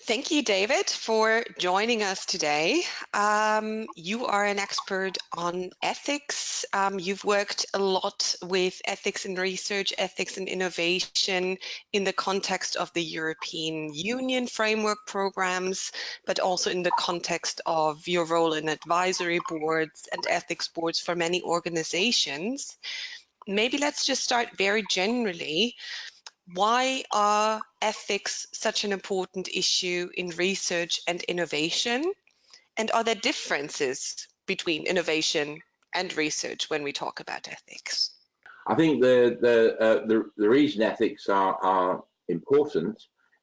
Thank you, David, for joining us today. You are an expert on ethics. You've worked a lot with ethics in research, ethics and innovation in the context of the European Union framework programs, but also in the context of your role in advisory boards and ethics boards for many organizations. Maybe let's just start very generally. Why are ethics such an important issue in research and innovation? And are there differences between innovation and research when we talk about ethics? I think the reason ethics are important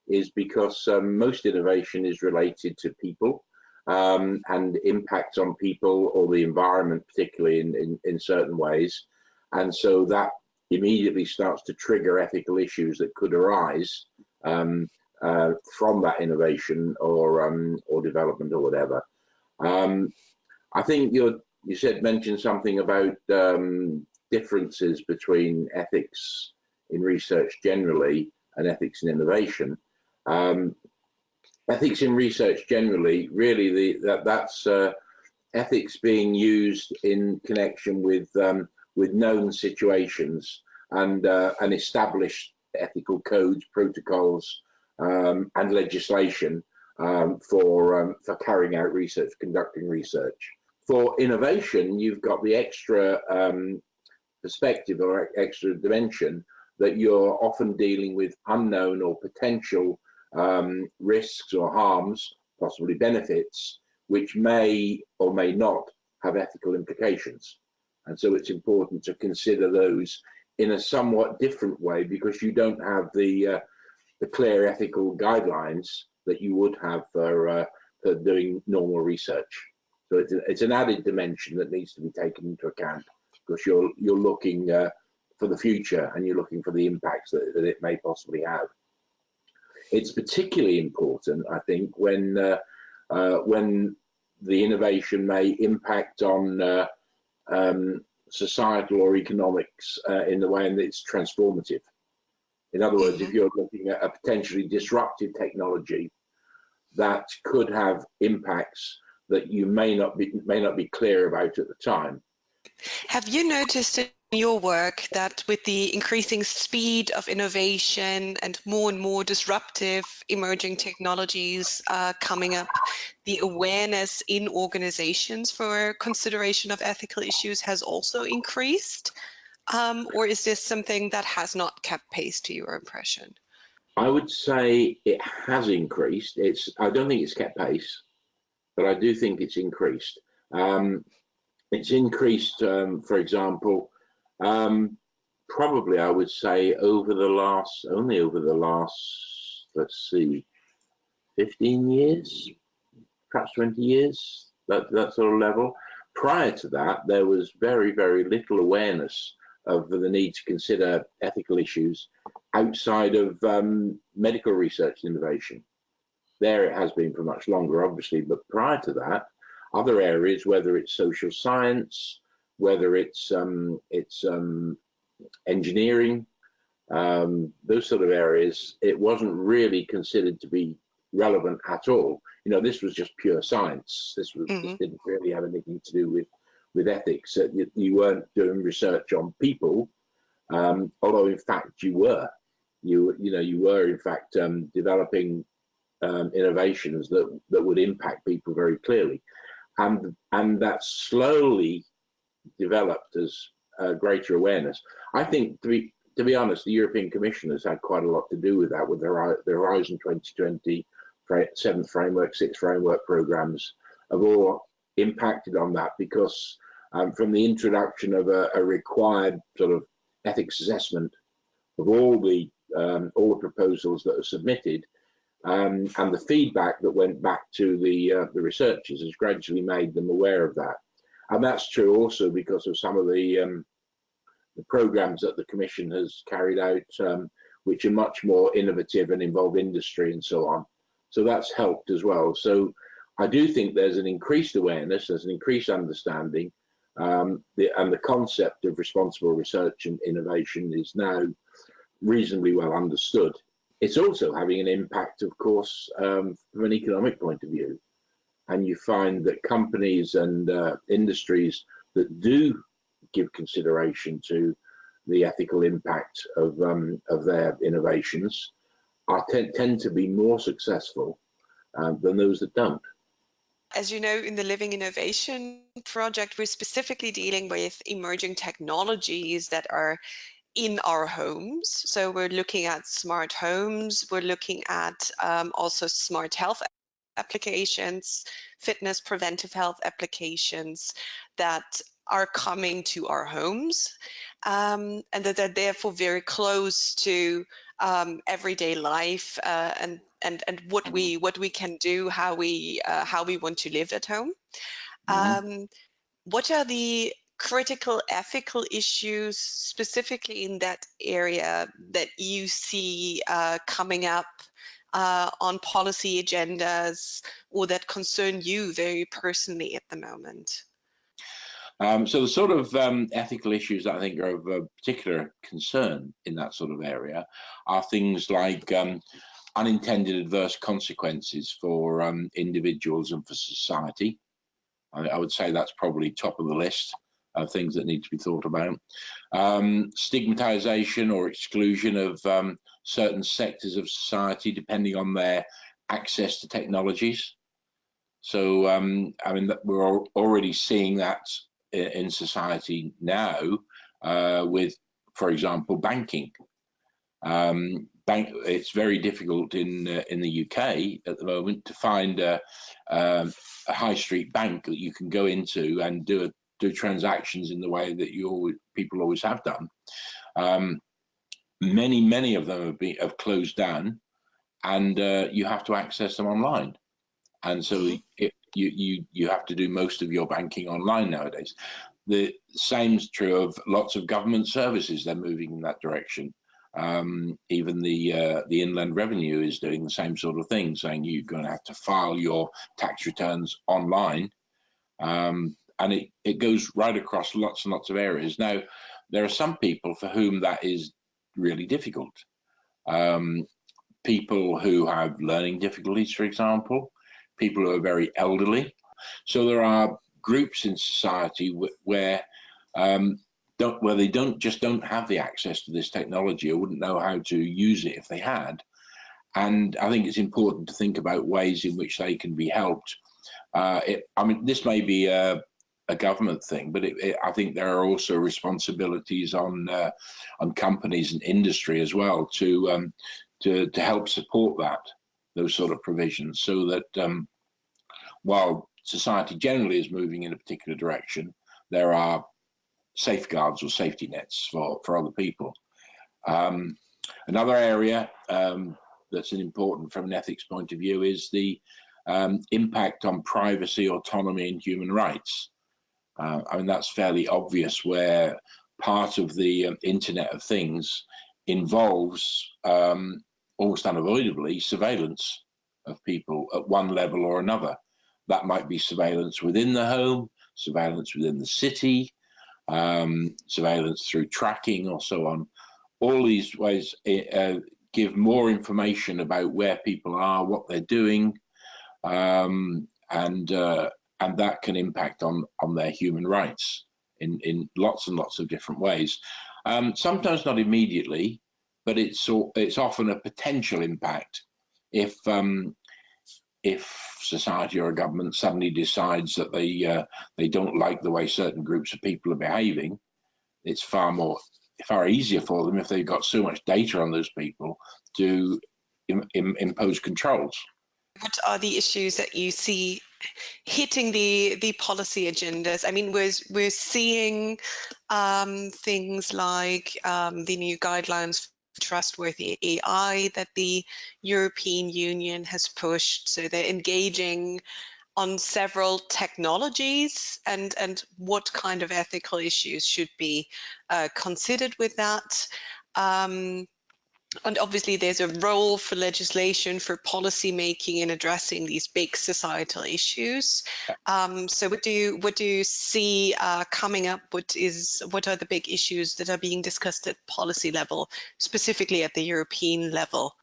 is because most innovation is related to people and impacts on people or the environment, particularly in certain ways. And so that immediately starts to trigger ethical issues that could arise from that innovation or development or whatever. I think you mentioned something about differences between ethics in research generally and ethics in innovation. Ethics in research generally, really, that's ethics being used in connection with known situations and established ethical codes, protocols, and legislation for carrying out research, conducting research. For innovation, you've got the extra perspective or extra dimension that you're often dealing with unknown or potential risks or harms, possibly benefits, which may or may not have ethical implications. And so it's important to consider those in a somewhat different way because you don't have the clear ethical guidelines that you would have for doing normal research. So it's an added dimension that needs to be taken into account because you're looking for the future and you're looking for the impacts that it may possibly have. It's particularly important, I think, when the innovation may impact on societal or economics in the way that it's transformative. In other words, if you're looking at a potentially disruptive technology that could have impacts that you may not be clear about at the time. Have you noticed in your work that with the increasing speed of innovation and more disruptive emerging technologies coming up, the awareness in organizations for consideration of ethical issues has also increased? Or is this something that has not kept pace to your impression? I would say it has increased. I don't think it's kept pace, but I do think it's increased. It's increased, for example, probably I would say only over the last, let's see, 15 years, perhaps 20 years, that sort of level. Prior to that, there was very, very little awareness of the need to consider ethical issues outside of medical research and innovation. There it has been for much longer, obviously, but prior to that, other areas, whether it's social science, whether it's engineering, those sort of areas, it wasn't really considered to be relevant at all. You know, this was just pure science. This didn't really have anything to do with ethics. You weren't doing research on people, although in fact you were. You were in fact developing innovations that would impact people very clearly. And that slowly developed as greater awareness. I think, to be honest, the European Commission has had quite a lot to do with that, with the Horizon 2020, 7th framework, 6th framework programs have all impacted on that because from the introduction of a required sort of ethics assessment of all the proposals that are submitted, and the feedback that went back to the researchers has gradually made them aware of that. And that's true also because of some of the programs that the Commission has carried out, which are much more innovative and involve industry and so on. So that's helped as well. So I do think there's an increased awareness, there's an increased understanding, and the concept of responsible research and innovation is now reasonably well understood. It's also having an impact, of course, from an economic point of view. And you find that companies and industries that do give consideration to the ethical impact of their innovations tend to be more successful than those that don't. As you know, in the Living Innovation project, we're specifically dealing with emerging technologies that are in our homes. So we're looking at smart homes, we're looking at also smart health applications, fitness, preventive health applications that are coming to our homes, and that are therefore very close to everyday life, and what we can do, how we want to live at home. Mm-hmm. What are the critical ethical issues specifically in that area that you see coming up on policy agendas, or that concern you very personally at the moment? So the sort of ethical issues that I think are of particular concern in that sort of area are things like unintended adverse consequences for individuals and for society. I would say that's probably top of the list of things that need to be thought about. Stigmatization or exclusion of certain sectors of society depending on their access to technologies. So, I mean, we're already seeing that in society now with, for example, banking. It's very difficult in the UK at the moment to find a high street bank that you can go into and do transactions in the way that people always have done. Many of them have closed down, and you have to access them online. And so you have to do most of your banking online nowadays. The same's true of lots of government services. They're moving in that direction. Even the Inland Revenue is doing the same sort of thing, saying you're going to have to file your tax returns online. And it goes right across lots and lots of areas. Now, there are some people for whom that is really difficult. People who have learning difficulties, for example, people who are very elderly. So there are groups in society where they don't have the access to this technology or wouldn't know how to use it if they had. And I think it's important to think about ways in which they can be helped. I mean, this may be a government thing, but I think there are also responsibilities on companies and industry as well to help support those sort of provisions, so that while society generally is moving in a particular direction, there are safeguards or safety nets for other people. Another area that's important from an ethics point of view is the impact on privacy, autonomy, and human rights. I mean, that's fairly obvious, where part of the Internet of Things involves almost unavoidably surveillance of people at one level or another. That might be surveillance within the home, surveillance within the city, surveillance through tracking, or so on. All these ways give more information about where people are, what they're doing, and that can impact on their human rights in lots and lots of different ways. Sometimes not immediately, but it's often a potential impact if society or a government suddenly decides that they don't like the way certain groups of people are behaving. It's far easier for them, if they've got so much data on those people, to impose controls. What are the issues that you see hitting the policy agendas? I mean, we're seeing things like the new guidelines for trustworthy AI that the European Union has pushed. So they're engaging on several technologies, and what kind of ethical issues should be considered with that. And obviously there's a role for legislation, for policy making in addressing these big societal issues. So what do you see coming up? What are the big issues that are being discussed at policy level, specifically at the European level?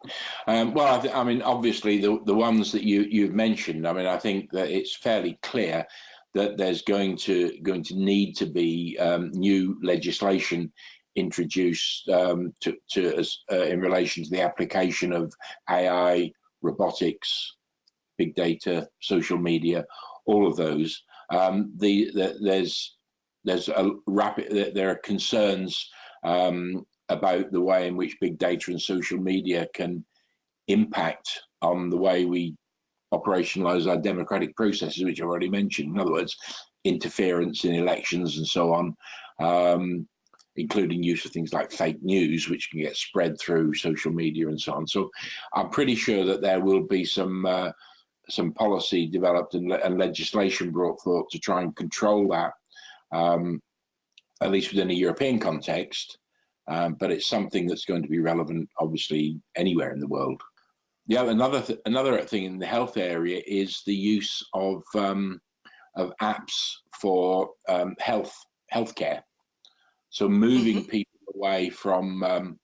Well, I mean, obviously the ones that you've mentioned. I mean, I think that it's fairly clear that there's going to need to be new legislation introduced in relation to the application of AI, robotics, big data, social media, all of those. There's a rapid. There are concerns about the way in which big data and social media can impact on the way we operationalize our democratic processes, which I've already mentioned. In other words, interference in elections and so on, including use of things like fake news, which can get spread through social media and so on. So I'm pretty sure that there will be some policy developed and legislation brought forth to try and control that, at least within a European context. But it's something that's going to be relevant, obviously, anywhere in the world. Yeah, another thing in the health area is the use of apps for healthcare. So moving people away from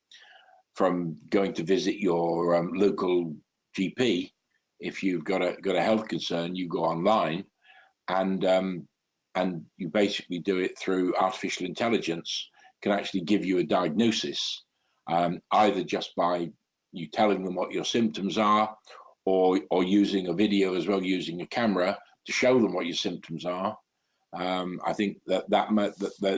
going to visit your local GP. If you've got a health concern, you go online, and you basically do it through artificial intelligence. Can actually give you a diagnosis, either just by you telling them what your symptoms are, or using a video as well, using a camera to show them what your symptoms are. I think that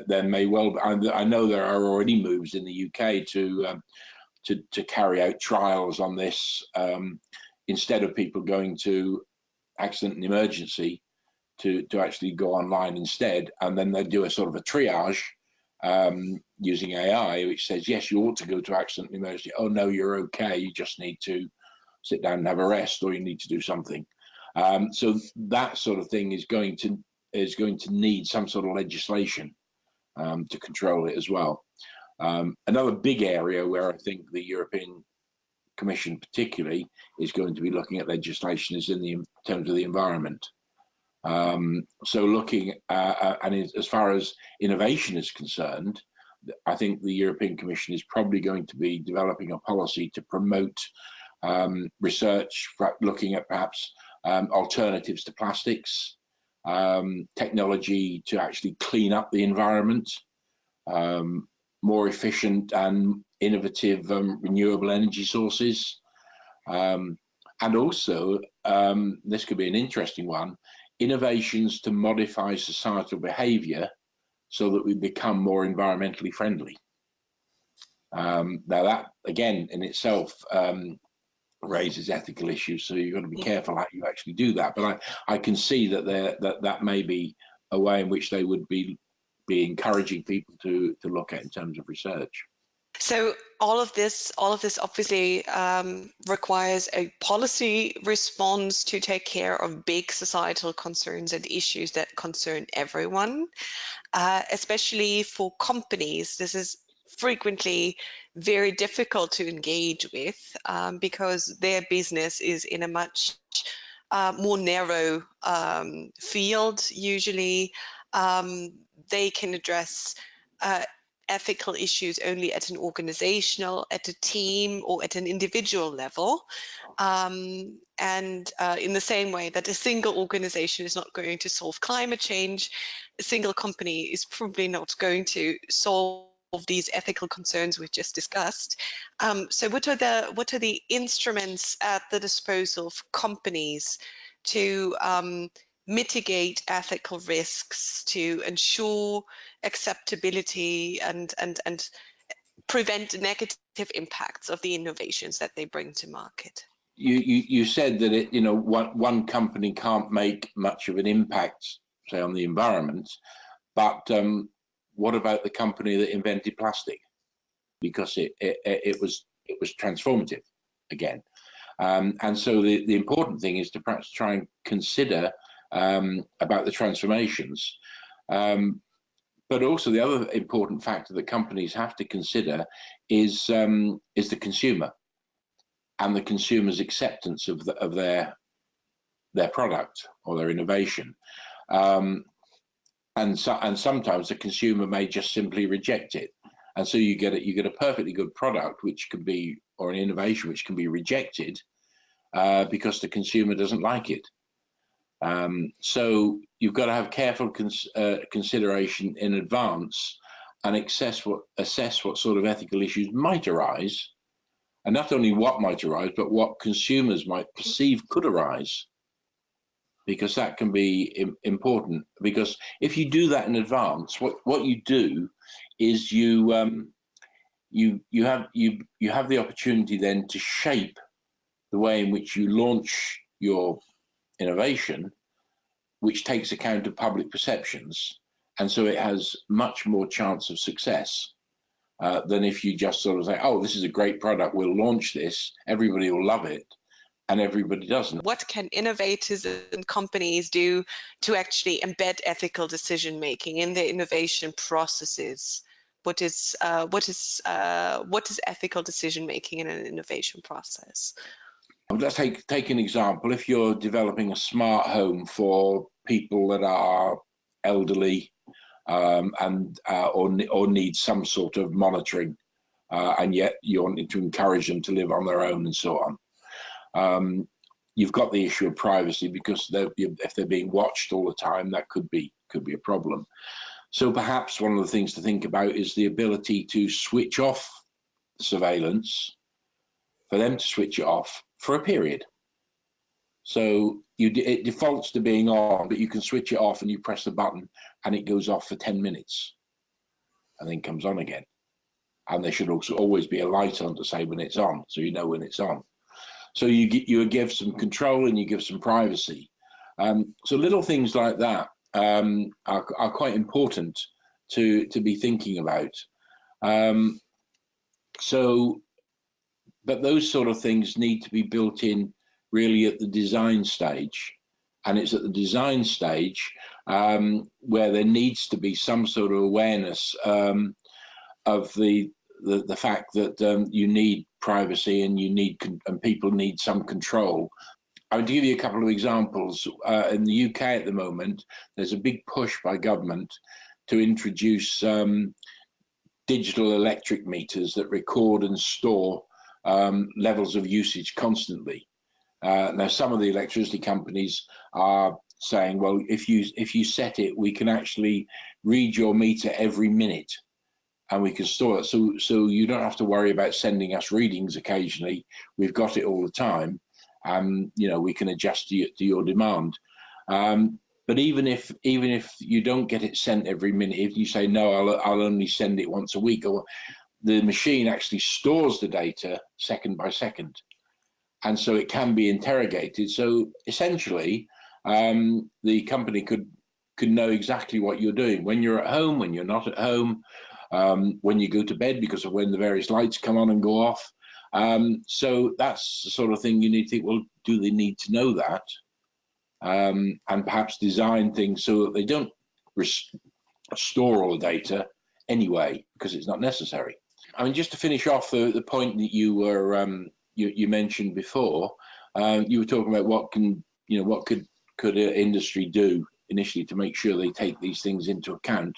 there may well be, I know there are already moves in the UK to carry out trials on this, instead of people going to accident and emergency, to actually go online instead, and then they do a sort of a triage using AI, which says, yes, you ought to go to accident and emergency. Oh, no, you're okay. You just need to sit down and have a rest, or you need to do something. So that sort of thing is going to need some sort of legislation to control it as well. Another big area where I think the European Commission particularly is going to be looking at legislation is in terms of the environment. So looking and as far as innovation is concerned, I think the European Commission is probably going to be developing a policy to promote research, looking at perhaps alternatives to plastics, technology to actually clean up the environment, more efficient and innovative renewable energy sources, and also this could be an interesting one, innovations to modify societal behaviour so that we become more environmentally friendly. Now that again in itself raises ethical issues, so you've got to be careful how you actually do that. But I can see that that may be a way in which they would be encouraging people to look at in terms of research. So all of this obviously requires a policy response to take care of big societal concerns and issues that concern everyone, especially for companies. This is frequently very difficult to engage with because their business is in a much more narrow field. Usually, they can address ethical issues only at an organizational, at a team, or at an individual level. And in the same way that a single organization is not going to solve climate change, a single company is probably not going to solve these ethical concerns we've just discussed. So what are the instruments at the disposal of companies to mitigate ethical risks, to ensure acceptability and prevent negative impacts of the innovations that they bring to market? You said that one company can't make much of an impact, say, on the environment, but what about the company that invented plastic? Because it was transformative again. And so the important thing is to perhaps try and consider about the transformations. But also the other important factor that companies have to consider is the consumer and the consumer's acceptance of their product or their innovation. And sometimes the consumer may just simply reject it, and so you get a perfectly good product which can be, or an innovation which can be rejected because the consumer doesn't like it. So you've got to have careful consideration in advance and assess what sort of ethical issues might arise, and not only what might arise, but what consumers might perceive could arise, because that can be important. Because if you do that in advance, what you do is you have the opportunity then to shape the way in which you launch your innovation, which takes account of public perceptions, and so it has much more chance of success than if you just sort of say, oh, this is a great product, we'll launch this, everybody will love it, and everybody doesn't. What can innovators and companies do to actually embed ethical decision making in their innovation processes? What is ethical decision making in an innovation process? Let's take an example. If you're developing a smart home for people that are elderly or need some sort of monitoring, and yet you want to encourage them to live on their own and so on. You've got the issue of privacy, because if they're being watched all the time, that could be a problem. So perhaps one of the things to think about is the ability to switch off surveillance, for them to switch it off for a period. So it defaults to being on, but you can switch it off and you press the button and it goes off for 10 minutes and then comes on again. And there should also always be a light on to say when it's on, so you know when it's on. So you give some control and you give some privacy. So little things like that are quite important to be thinking about. But those sort of things need to be built in really at the design stage. And it's at the design stage where there needs to be some sort of awareness of the fact that you need privacy and and people need some control. I would give you a couple of examples. In the UK at the moment, there's a big push by government to introduce digital electric meters that record and store levels of usage constantly. Now, some of the electricity companies are saying, well, if you set it, we can actually read your meter every minute, and we can store it. So you don't have to worry about sending us readings occasionally. We've got it all the time, and we can adjust to your demand. But even if you don't get it sent every minute, if you say no, I'll only send it once a week, or the machine actually stores the data second by second, and so it can be interrogated. So essentially, the company could know exactly what you're doing when you're at home, when you're not at home, when you go to bed, because of when the various lights come on and go off. So that's the sort of thing you need to think, well, do they need to know that? And perhaps design things so that they don't store all the data anyway, because it's not necessary. I mean, just to finish off the point that you were you mentioned before, you were talking about what could industry do initially to make sure they take these things into account.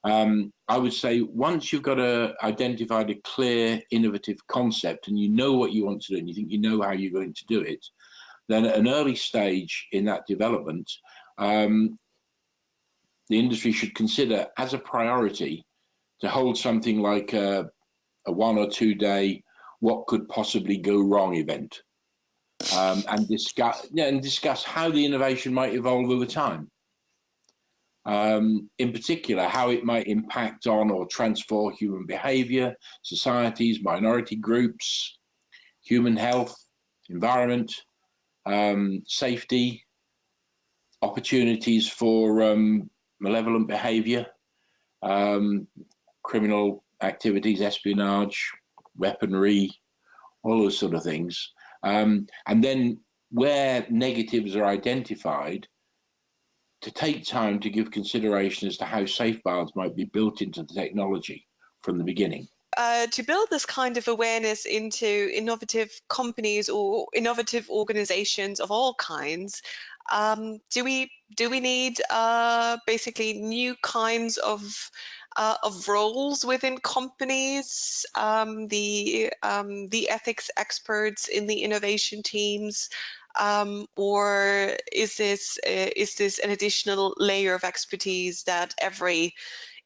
I would say once you've got identified a clear, innovative concept and you know what you want to do and you think you know how you're going to do it, then at an early stage in that development, the industry should consider as a priority to hold something like a 1 or 2 day what could possibly go wrong event, and discuss how the innovation might evolve over time. In particular, how it might impact on or transform human behavior, societies, minority groups, human health, environment, safety, opportunities for malevolent behavior, criminal activities, espionage, weaponry, all those sort of things. And then where negatives are identified, to take time to give consideration as to how safeguards might be built into the technology from the beginning. To build this kind of awareness into innovative companies or innovative organizations of all kinds, do we need basically new kinds of roles within companies, the ethics experts in the innovation teams, or is this an additional layer of expertise that every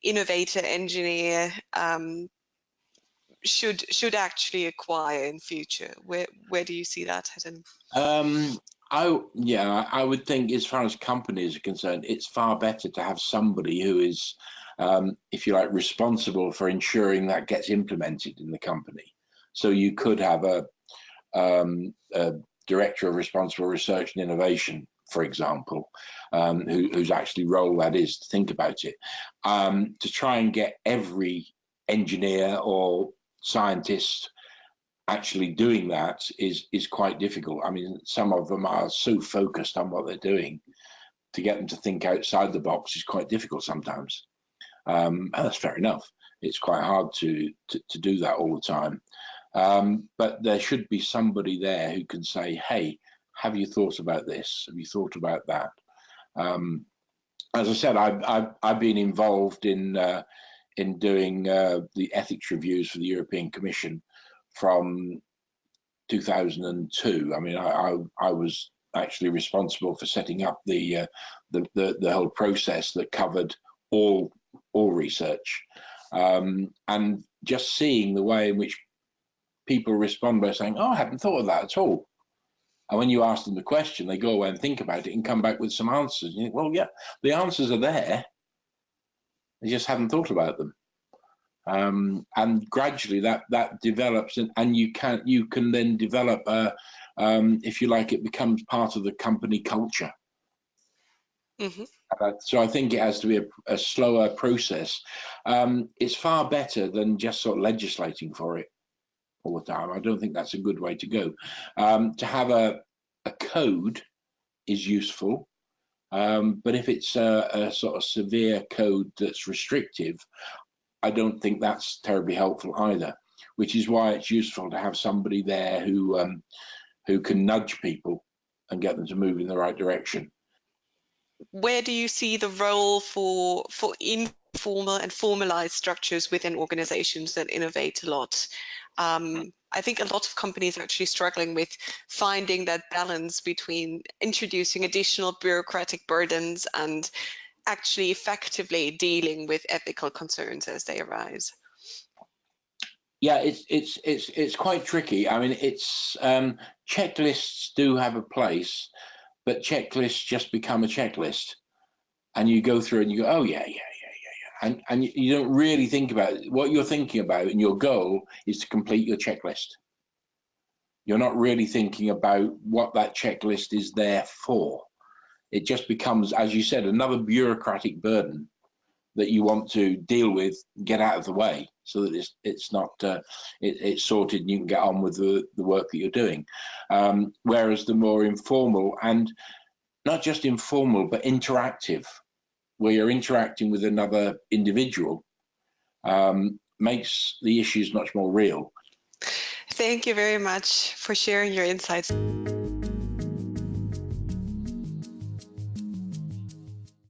innovator engineer should actually acquire in future? Where do you see that heading? I would think, as far as companies are concerned, it's far better to have somebody who is, if you like, responsible for ensuring that gets implemented in the company. So you could have a director of responsible research and innovation, for example, whose actually role that is to think about it, to try and get every engineer or scientist actually doing that is quite difficult. I mean, some of them are so focused on what they're doing, to get them to think outside the box is quite difficult sometimes. And that's fair enough. It's quite hard to do that all the time. But there should be somebody there who can say, hey, have you thought about this? Have you thought about that? As I said, I've been involved in doing the ethics reviews for the European Commission from 2002. I mean, I was actually responsible for setting up the whole process that covered all research, and just seeing the way in which people respond by saying, "Oh, I hadn't thought of that at all." And when you ask them the question, they go away and think about it and come back with some answers. And you think, well, yeah, the answers are there. They just haven't thought about them. And gradually that develops, and you can then develop if you like, it becomes part of the company culture. So I think it has to be a slower process. It's far better than just sort of legislating for it all the time. I don't think that's a good way to go. To have a code is useful, but if it's a sort of severe code that's restrictive, I don't think that's terribly helpful either, which is why it's useful to have somebody there who can nudge people and get them to move in the right direction. Where do you see the role for informal and formalized structures within organizations that innovate a lot? I think a lot of companies are actually struggling with finding that balance between introducing additional bureaucratic burdens and actually effectively dealing with ethical concerns as they arise. Yeah, it's quite tricky. I mean, it's checklists do have a place, but checklists just become a checklist, and you go through and you go, oh yeah, and you don't really think about it. What you're thinking about, and your goal is to complete your checklist. You're not really thinking about what that checklist is there for. It just becomes, as you said, another bureaucratic burden that you want to deal with, get out of the way, so that it's not it's sorted and you can get on with the work that you're doing. Whereas the more informal, and not just informal but interactive, where you're interacting with another individual, makes the issues much more real. Thank you very much for sharing your insights.